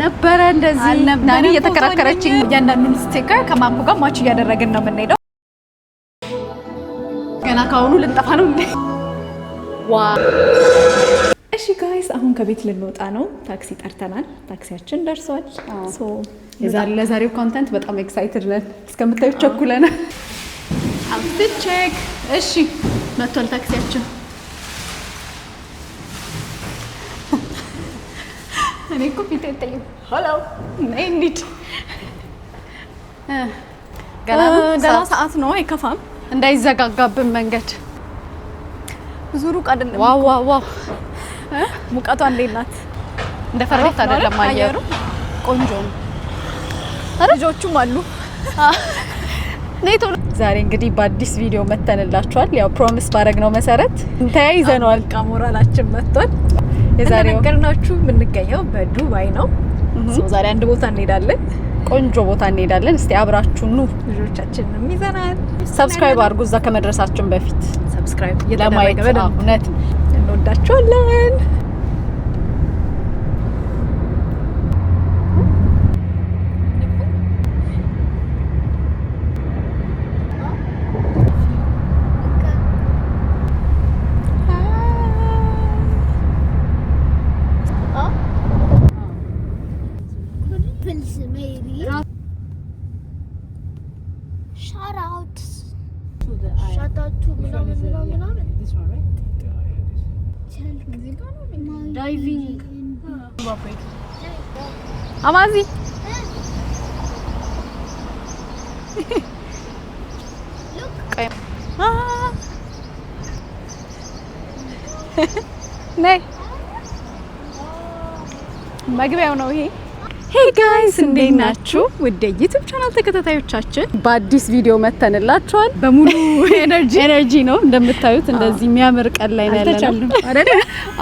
ነበረ እንደዚህ ናኒ እየተከራከረችኝ ያንዳንዱን ስቲከር ከማፑ ጋር ማች እያደረግን ነው የምንሄደው። ገና ካሁኑ ልንጠፋ ነው እንዴ? ዋው! እሺ ጋይስ አሁን ከቤት ልንወጣ ነው። ታክሲ ጠርተናል። ታክሲያችን ደርሷል። ሶ ለዛሬው ኮንተንት በጣም ኤክሳይትድ ነን። እስከምታዩት ቸኩለናል። አውትፊት ቼክ። እሺ መጥቷል ታክሲያችን። እኔ እኮ ፊቴ ይታየኝ። ሄሎ ነይ እንሂድ። ገና ሰዓት ነው። አይከፋም። እንዳይዘጋጋብን መንገድ ብዙ ሩቅ አይደለም። ዋው ዋው ዋው! ሙቀቷ እንዴት ናት? እንደ ፈረደት አይደለም አየሩ። ቆንጆ ነው። ልጆቹም አሉ። ዛሬ እንግዲህ በአዲስ ቪዲዮ መተንላችኋል። ያው ፕሮሚስ ባረግነው መሰረት ተያይዘናል። ቃሞራላችን መጥቷል። የዛሬው ነገርናችሁ የምንገኘው በዱባይ ነው። ዛሬ አንድ ቦታ እንሄዳለን። ቆንጆ ቦታ እንሄዳለን። እስቲ አብራችሁ ኑ። ልጆቻችንን ይዘናል። ሰብስክራይብ አድርጉ። እዛ ከመድረሳችን በፊት ሰብስክራይብ ለማየት እውነት እንወዳችኋለን። Diving. Amazi. Look. Nay. መግቢያው ነው ይሄ። ሄይ ጋይስ እንዴት ናችሁ? ወደ ዩቲዩብ ቻናል ተከታታዮቻችን በአዲስ ቪዲዮ መተንላችኋል። በሙሉ ኤነርጂ ነው እንደምታዩት። እንደዚህ የሚያምር ቀን ላይ ነው ያለነው አይደል?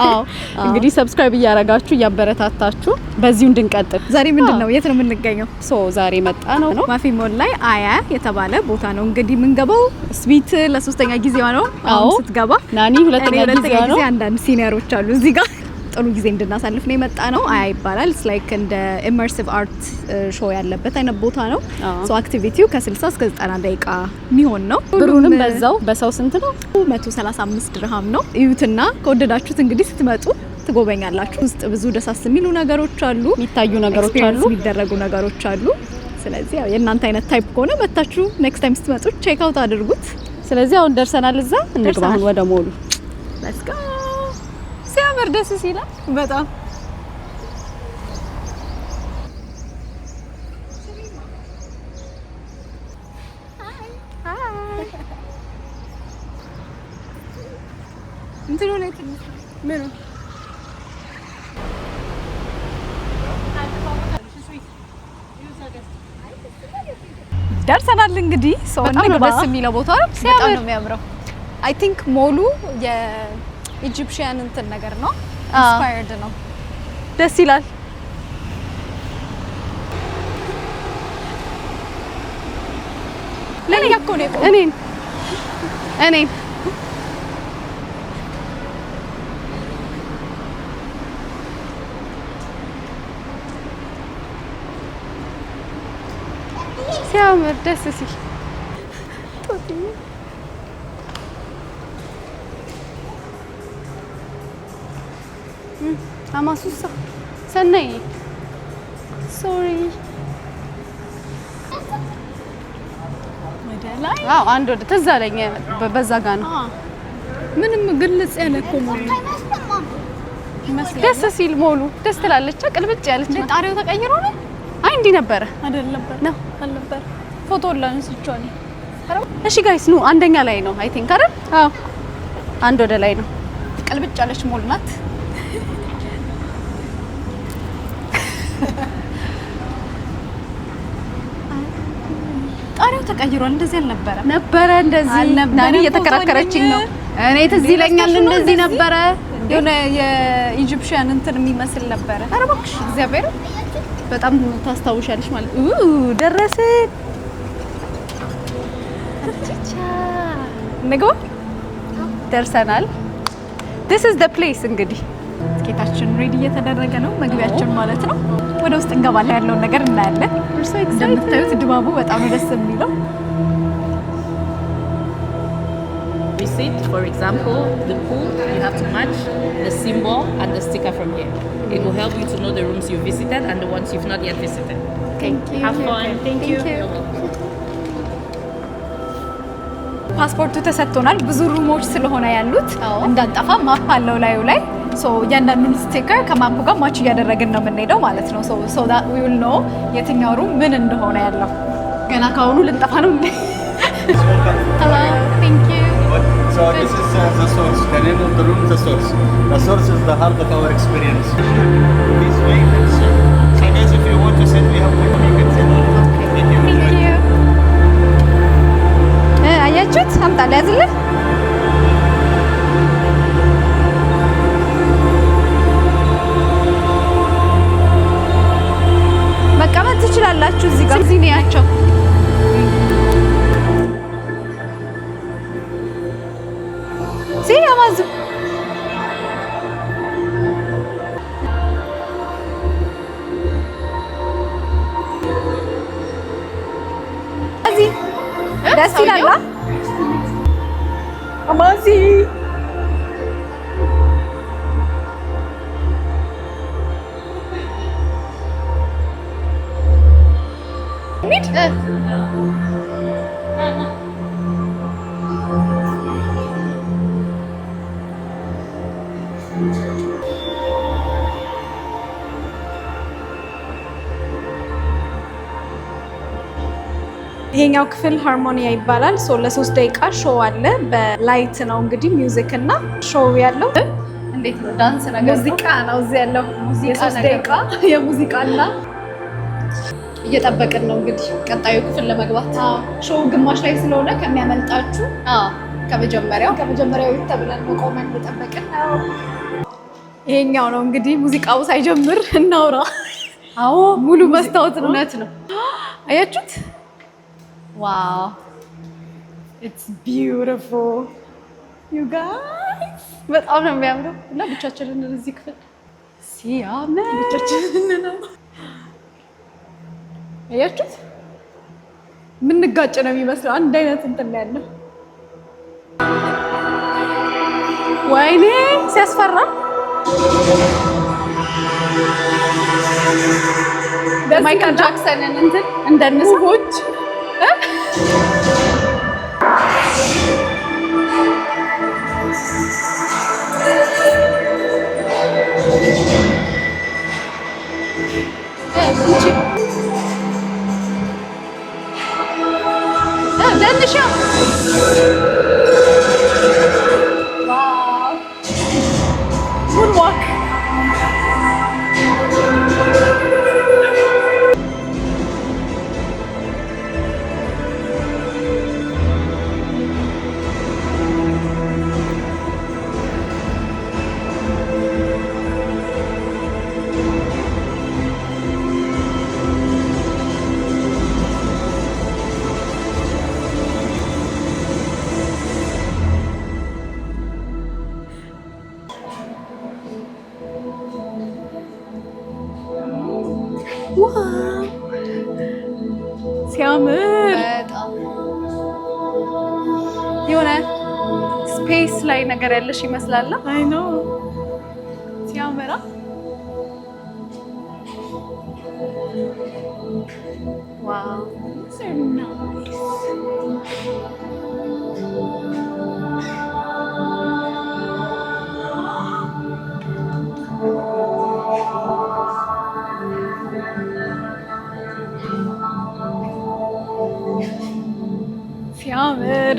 አዎ። እንግዲህ ሰብስክራይብ እያረጋችሁ እያበረታታችሁ በዚሁ እንድንቀጥል። ዛሬ ምንድነው የት ነው የምንገኘው? ዛሬ መጣ ነው ማፊ ሞል ላይ አያ የተባለ ቦታ ነው እንግዲህ የምንገባው። ስዊት ለሶስተኛ ጊዜዋ ነው አሁን ስትገባ። ናኒ ሁለተኛ ጊዜዋ ነው። አንዳንድ ሲኒየሮች አሉ እዚህ ጋር ጥሩ ጊዜ እንድናሳልፍ ነው የመጣ ነው። አያ ይባላል። ኢትስ ላይክ እንደ ኢመርሲቭ አርት ሾው ያለበት አይነት ቦታ ነው። ሶ አክቲቪቲው ከ60 እስከ 90 ደቂቃ የሚሆን ነው። ብሩንም በዛው በሰው ስንት ነው? 135 ድርሃም ነው። እዩትና ከወደዳችሁት እንግዲህ ስትመጡ ትጎበኛላችሁ። ውስጥ ብዙ ደሳስ የሚሉ ነገሮች አሉ፣ የሚታዩ ነገሮች አሉ፣ የሚደረጉ ነገሮች አሉ። ስለዚህ ያው የእናንተ አይነት ታይፕ ከሆነ መታችሁ ኔክስት ታይም ስትመጡ ቼክ አውት አድርጉት። ስለዚህ አሁን ደርሰናል። እዛ እንግባ አሁን ወደ ሞሉ። ሌትስ ጎ። ሲያምር ደስ ሲላል በጣም እንትኑ ላይ ትንሽ ምን ደርሰናል። እንግዲህ በጣም ነው ደስ የሚለው ቦታ ነው። በጣም ነው የሚያምረው። አይ ቲንክ ሞሉ የኢጂፕሽያን እንትን ነገር ነው፣ ኢንስፓየርድ ነው። ደስ ይላል። ለኔ ያኮ ነው እኔ ሲያምር ደስ ሲል አማሱሳ ሰናይ ሶሪ ወደላይ አንድ ወደ ተዛለኝ በዛ ጋር ነው። ምንም ግልጽ ያለ እኮ ሞሉ ደስ ሲል ሞሉ ደስ ትላለች። ቅልብጭ ያለች ጣሪያው ተቀይሮ ነው። አይ እንዲ ነበረ አይደል? ነበር ነው አልነበረ። ፎቶ ላንስቻለሁ። እሺ ጋይስ ኑ አንደኛ ላይ ነው አይ ቲንክ አይደል? አዎ አንድ ወደ ላይ ነው። ቅልብጭ ያለች ሞል ናት። ጣሪያው ተቀይሯል። እንደዚህ አልነበረ ነበረ እንደዚህ ናኒ እየተከራከረችኝ ነው። እኔ ትዝ ይለኛል እንደዚህ ነበረ። የሆነ የኢጂፕሽያን እንትን የሚመስል ነበረ። ኧረ እባክሽ እግዚአብሔር በጣም ታስታውሻለሽ ማለት ደረሰ። ንግባ ደርሰናል። This is the place እንግዲህ ትኬታችን ሬዲ እየተደረገ ነው። መግቢያችን ማለት ነው። ወደ ውስጥ እንገባለን ያለውን ነገር እናያለን። እንደምታዩት ድባቡ በጣም ደስ የሚለው visit, for example, the pool, you have to match the symbol and the sticker from here. It will help you to know the rooms you visited and the ones you've not yet visited. Thank you. Have fun. Thank you. ፓስፖርቱ ተሰጥቶናል። ብዙ ሩሞች ስለሆነ ያሉት እንዳንጠፋ ማፕ አለው ላዩ ላይ እያንዳንዱን ስቲከር ከማፑ ጋር ማች እያደረግን ነው የምንሄደው ማለት ነው። so that we will know የትኛው ሩም ምን እንደሆነ ያለው ገና ካሁኑ ልንጠፋ ነው እንዴ? Hello, thank you. So this is the source. The name of the room is the source. The source is the heart of our experience. This way, let's see. So guys, if you want to sit, we have one. You can sit. Thank you. Thank you. አያችሁት? አምጣ ያዝልህ። መቀመጥ ትችላላችሁ እዚህ ጋር እዚህ ነው ያቸው Sí, Amazon. Azi. ደስ ይላል። አማዚ ሚድ ይሄኛው ክፍል ሃርሞኒያ ይባላል። ለ3 ደቂቃ ሾው አለ። በላይት ነው እንግዲህ ሚውዚክ እና ሾው ያለው። እንዴት ነው? ዳንስ ነገር ሙዚቃ ነው እዚህ ያለው። የ3 ደቂቃ የሙዚቃና እየጠበቅን ነው እንግዲህ ቀጣዩ ክፍል ለመግባት። ሾው ግማሽ ላይ ስለሆነ ከሚያመልጣችሁ ከመጀመሪያው ተብለን መቆመን እየጠበቅን ነው። ይሄኛው ነው እንግዲህ ሙዚቃው ሳይጀምር እናውራ። አዎ ሙሉ መስታወት ነው። እውነት ነው። አያችሁት? ዋው ኢትስ ቢዩቲፉል ዩ ጋይስ በጣም ነው የሚያምረው። እና ብቻችንን እዚህ ክፍል ሲያምር ብቻችንን ነው። አያችሁት? ምንጋጭ ነው የሚመስለው። አንድ አይነት እንትን ላይ ያለው ወይኔ ሲያስፈራ። ማይክል ጃክሰንን እንትን እንደነሰዎች ደንሻ ዋው ሙንዋክ ሲያምር የሆነ ስፔስ ላይ ነገር ያለሽ ይመስላል። አይ ኖ ሲያምራ ዋው so nice ሲያምር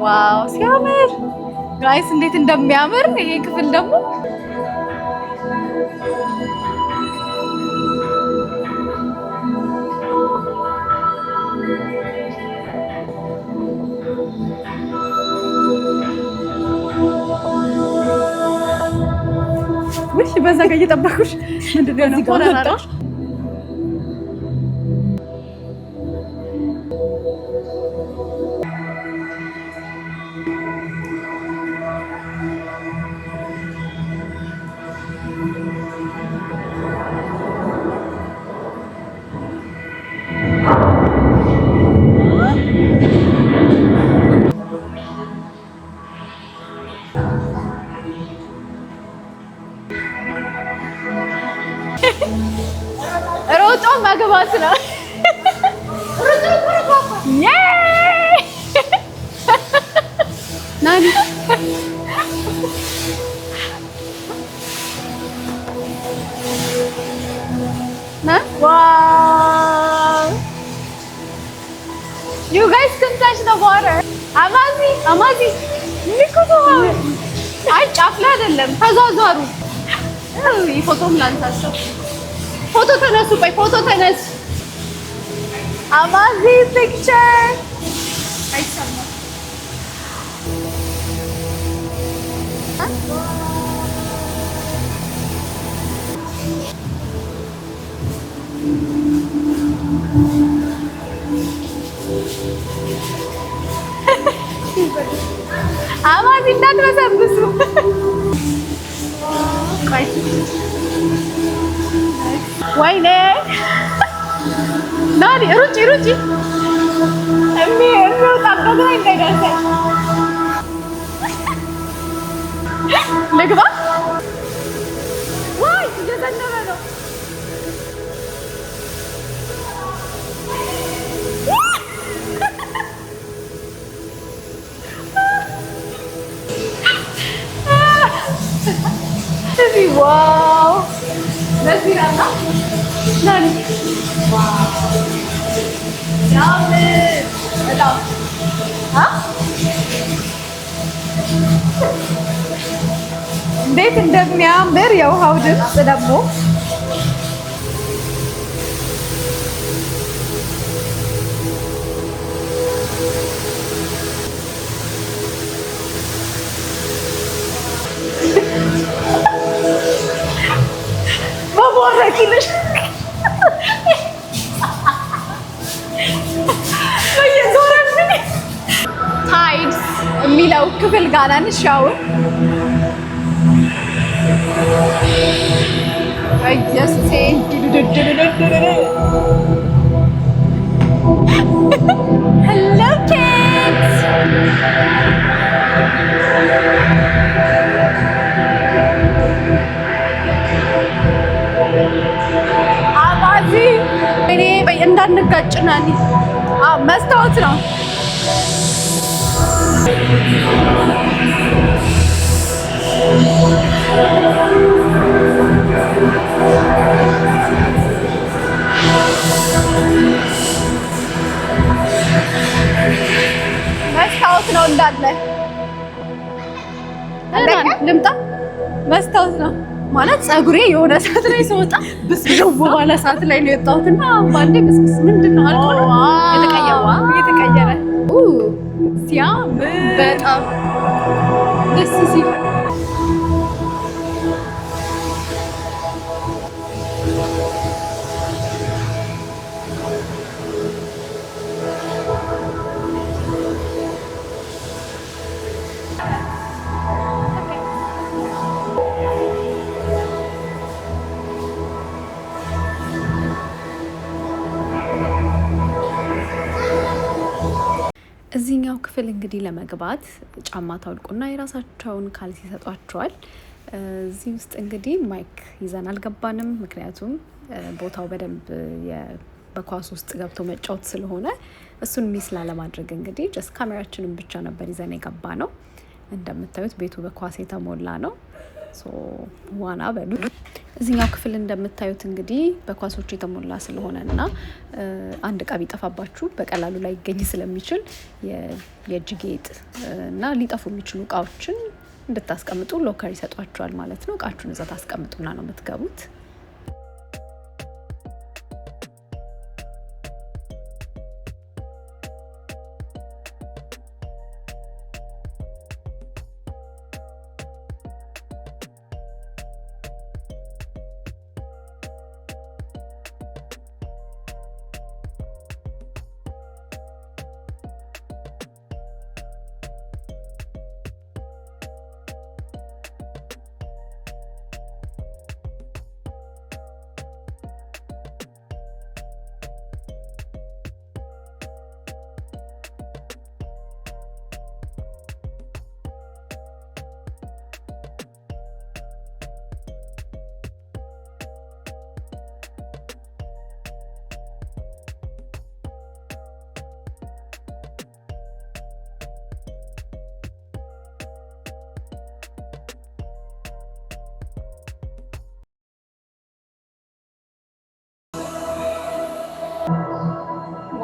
ዋው ሲያምር ጋይስ እንዴት እንደሚያምር ይሄ ክፍል ደግሞ ውይ በዛ ጋር እየጠበኩሽ ምንድነው እዚህ ጋር ወጣ ሮጦ መግባት ነው። ናኒ wow, you guys can touch the water. Amazi ልኩት አይ ጫፍ ላይ አይደለም ተዟዟሩ። ፎቶም ላንሳቸው። ፎቶ ተነሱ። ቆይ ፎቶ ተነሱ። አማዚ ፒክቸር አይሰማም። አማዚ እንዳትበሰብሱ። ወይኔ ናኒ ሩጪ የሚወጣበት ላይ እንዳይደርሰኝ ልግባ። ዋይ እየዘነበ ነው። ዋው ደስ ይላል። ናኒ ያምር በጣም እንዴት እንደሚያምር የውሃው ድምፅ ደግሞ በቦረኪልሽ ታይድስ የሚለው ክፍል ጋር ነን። ሻወር ኢየሱሴ ሄሎ ኪድስ አባዚ እኔ እንዳንጋጭና መስታወት ነው። መስታወት ነው እንዳለ ልምጣ። መስታወት ነው ማለት ፀጉሬ የሆነ ሰዓት ላይ ስወጣ ብስብው ባለ ሰዓት ላይ ነው የወጣሁትና ባንዴ ብስብስ ምንድነው አልቆ የተቀየረ ሲያምር በጣም ደስ ሲል እዚህኛው ክፍል እንግዲህ ለመግባት ጫማ ታውልቁና የራሳቸውን ካልሲ ይሰጧቸዋል። እዚህ ውስጥ እንግዲህ ማይክ ይዘን አልገባንም፣ ምክንያቱም ቦታው በደንብ በኳስ ውስጥ ገብቶ መጫወት ስለሆነ እሱን ሚስ ላለማድረግ እንግዲህ ጀስት ካሜራችንን ብቻ ነበር ይዘን የገባ ነው። እንደምታዩት ቤቱ በኳስ የተሞላ ነው። ዋና በሉ። እዚህኛው ክፍል እንደምታዩት እንግዲህ በኳሶች የተሞላ ስለሆነ እና አንድ እቃ ቢጠፋባችሁ በቀላሉ ላይ ይገኝ ስለሚችል የእጅ ጌጥ እና ሊጠፉ የሚችሉ እቃዎችን እንድታስቀምጡ ሎከር ይሰጧችኋል ማለት ነው። እቃችሁን እዛ ታስቀምጡና ነው የምትገቡት።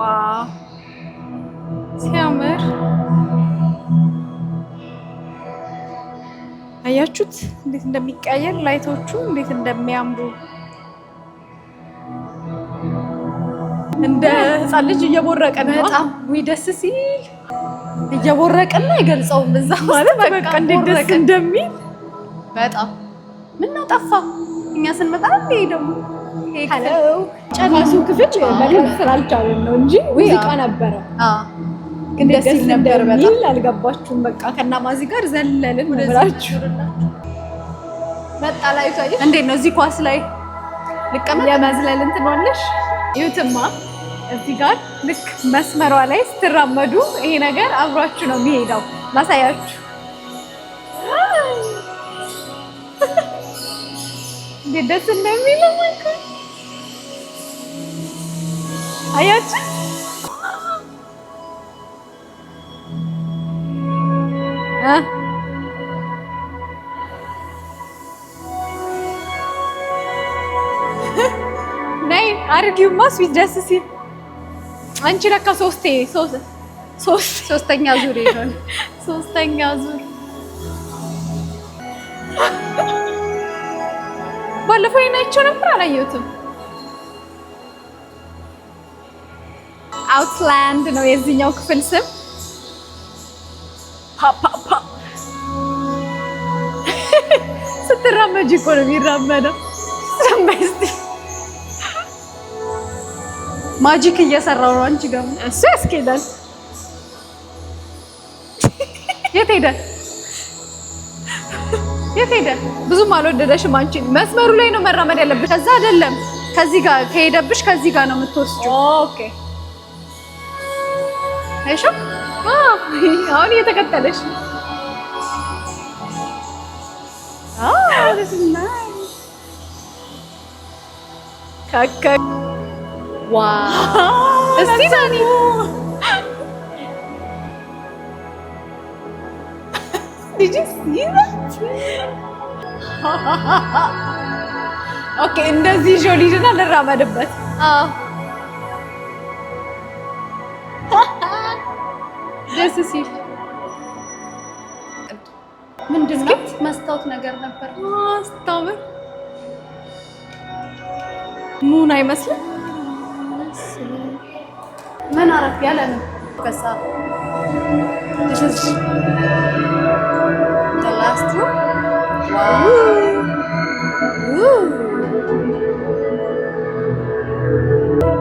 ዋው ሲያምር! አያችሁት እንዴት እንደሚቀየር ላይቶቹ እንዴት እንደሚያምሩ። እንደ ህፃን ልጅ እየቦረቀ ነው በጣም ወይ ደስ ሲል እየቦረቀና አይገልጸውም። እዛ ማለት በቃ እንዴት ደስ እንደሚል በጣም ምን ጠፋ። እኛ ስንመጣ እንዴ ደግሞ ሄሎ ጨራሱ ክፍል በቀን ስላልቻለን ነው እንጂ ሙዚቃ ነበረ። ግን ደስ ይል ነበር በጣም። አልገባችሁም? በቃ ከናማዚ ጋር ዘለልን ብላችሁ መጣ ላይ ታየ። እንዴት ነው እዚህ ኳስ ላይ ልቀመጥ የመዝለል እንትን ዋለሽ ይውትማ እዚህ ጋር ልክ መስመሯ ላይ ስትራመዱ ይሄ ነገር አብሯችሁ ነው የሚሄደው። ላሳያችሁ እንዴት ደስ እንደሚል ማለት አያችሁ። ነይ አርጊውማ ስዊት ደስ ሲል አንቺ ለካ ሶስተኛ ዙር ይሆን ሶስተኛ ዙር ባለፈው አይናቸው ነበር አላየሁትም። አውትላንድ ነው የዚህኛው ክፍል ስም። ፓፓፓ ስትራመጂ እኮ ነው የሚራመደው። ሰምበስቲ ማጂክ እየሰራው ነው። አንቺ ጋር እሱ ያስኬዳል። የት ሄደ? የት ሄደ? ብዙም አልወደደሽም አንቺ። መስመሩ ላይ ነው መራመድ ያለብሽ። ከዛ አይደለም ከዚህ ጋር ከሄደብሽ ከዚህ ጋር ነው የምትወስጂው። ኦኬ አይሻ አሁን እየተከተለሽ this is nice. ካካ ዋው እስቲ ዳኒ did you see that? ኦኬ እንደዚህ ጆሊና ልራመድበት። ደስ ሲል ምንድን ነው መስታወት ነገር ነበር። አስታውር ሙን አይመስልም። ምን አረፍ ያለ ነው ከሳ the last one.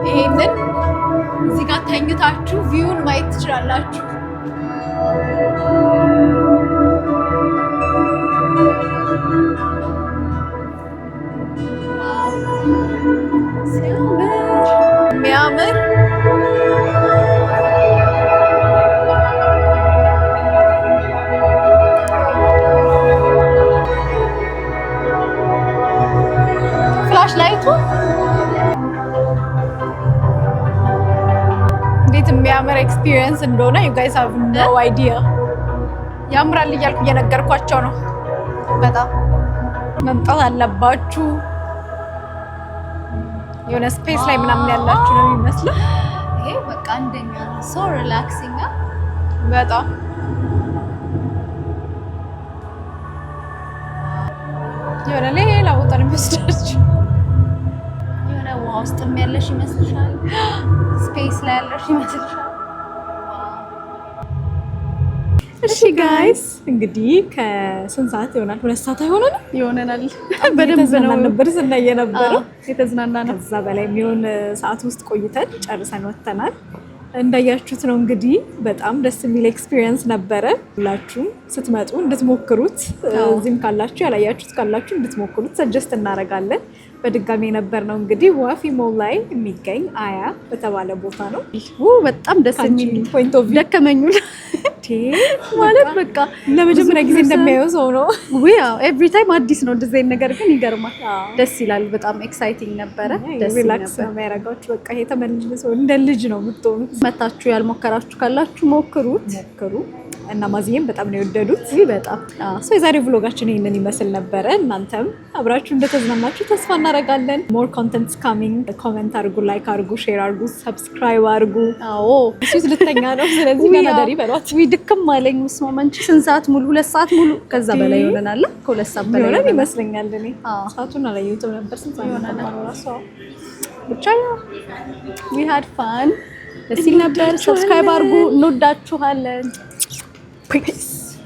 ይሄንን እዚህ ጋር ተኝታችሁ ቪውን ማየት ትችላላችሁ። የሚያምር ፍላሽ ላይቱ እንዴት የሚያምር ኤክስፒሪየንስ እንደሆነ you guys have no idea። ያምራል እያልኩ እየነገርኳቸው ነው። በጣም መምጣት አለባችሁ። የሆነ ስፔስ ላይ ምናምን ያላችሁ ነው የሚመስለው። ይሄ በቃ አንደኛ ነው። ሶ ሪላክሲንግ በጣም የሆነ ሌላ ቦታ ነው የሚወስዳችሁ። የሆነ ውሃ ውስጥም ያለሽ ይመስልሻል፣ ስፔስ ላይ ያለሽ ይመስልሻል። እሺ ጋይስ እንግዲህ ከስንት ሰዓት ይሆናል? 2 ሰዓት አይሆነንም? ይሆነናል። በደንብ ነው ነበር ስናይ የነበረው። የተዝናና ነው። ከዛ በላይ የሚሆን ሰዓት ውስጥ ቆይተን ጨርሰን ወጥተናል። እንዳያችሁት ነው እንግዲህ በጣም ደስ የሚል ኤክስፒሪየንስ ነበረ። ሁላችሁም ስትመጡ እንድትሞክሩት፣ እዚህም ካላችሁ ያላያችሁት ካላችሁ እንድትሞክሩት ሰጀስት እናደርጋለን። በድጋሚ የነበር ነው እንግዲህ ዋፊ ሞል ላይ የሚገኝ አያ በተባለ ቦታ ነው። በጣም ደስ የሚል ፖይንት ኦፍ ቪው ደከመኙ ማለት በቃ ለመጀመሪያ ጊዜ እንደሚያየው ሰው ነው። ያው ኤቭሪ ታይም አዲስ ነው እንደዚህ አይነት ነገር ግን ይገርማል። ደስ ይላል። በጣም ኤክሳይቲንግ ነበረ። ደስ ሪላክስ ነው የሚያደርጋችሁ። በቃ ይሄ ተመልሶ እንደ ልጅ ነው የምትሆኑት። መታችሁ ያልሞከራችሁ ካላችሁ ሞክሩ። እና ማዝዬም በጣም ነው የወደዱት። በጣም የዛሬው vlogጋችን ይሄንን ይመስል ነበረ። እናንተም አብራችሁ እንደተዝናናችሁ ተስፋ እናደርጋለን። ሞር ኮንተንትስ ካሚንግ። ኮሜንት አድርጉ፣ ላይክ አድርጉ፣ ሼር አድርጉ፣ ሰብስክራይብ አድርጉ። እሱ ልተኛ ነው። ስለዚህ ገናደሪ በሏት። ድክም አለኝ። ስማማንቺ ስንት ሰዓት ሙሉ? 2 ሰዓት ሙሉ ከዛ በላይ ይሆናል። ከ2 ሰዓት በላይ ይሆናል ይመስለኛል። እኔ ሰዓቱን አላየሁትም ነበር። ስንት ሰዓት ይሆናል ራሱ? ብቻ we had fun። ደስ ይል ነበር። ሰብስክራይብ አድርጉ። እንወዳችኋለን። Peace.